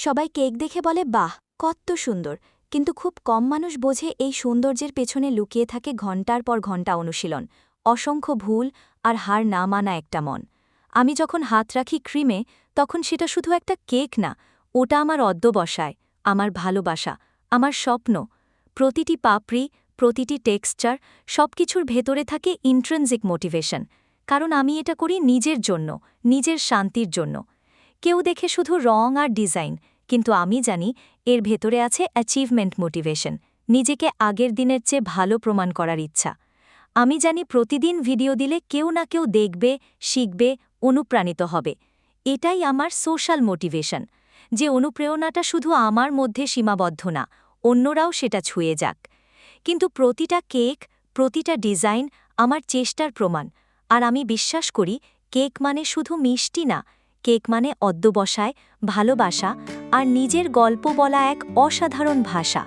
সবাই কেক দেখে বলে বাহ কত সুন্দর, কিন্তু খুব কম মানুষ বোঝে এই সৌন্দর্যের পেছনে লুকিয়ে থাকে ঘণ্টার পর ঘণ্টা অনুশীলন, অসংখ্য ভুল আর হার না মানা একটা মন। আমি যখন হাত রাখি ক্রিমে, তখন সেটা শুধু একটা কেক না, ওটা আমার অধ্যবসায়, আমার ভালোবাসা, আমার স্বপ্ন। প্রতিটি পাপড়ি, প্রতিটি টেক্সচার, সবকিছুর ভেতরে থাকে ইন্ট্রিনসিক মোটিভেশন। কারণ আমি এটা করি নিজের জন্য, নিজের শান্তির জন্য। কেউ দেখে শুধু রং আর ডিজাইন, কিন্তু আমি জানি এর ভেতরে আছে অ্যাচিভমেন্ট মোটিভেশন, নিজেকে আগের দিনের চেয়ে ভালো প্রমাণ করার ইচ্ছা। আমি জানি প্রতিদিন ভিডিও দিলে কেউ না কেউ দেখবে, শিখবে, অনুপ্রাণিত হবে। এটাই আমার সোশ্যাল মোটিভেশন, যে অনুপ্রেরণাটা শুধু আমার মধ্যে সীমাবদ্ধ না, অন্যরাও সেটা ছুঁয়ে যাক। কিন্তু প্রতিটা কেক, প্রতিটা ডিজাইন আমার চেষ্টার প্রমাণ। আর আমি বিশ্বাস করি কেক মানে শুধু মিষ্টি না, কেক মানে অধ্যবসায়, ভালোবাসা আর নিজের গল্প বলা এক অসাধারণ ভাষা।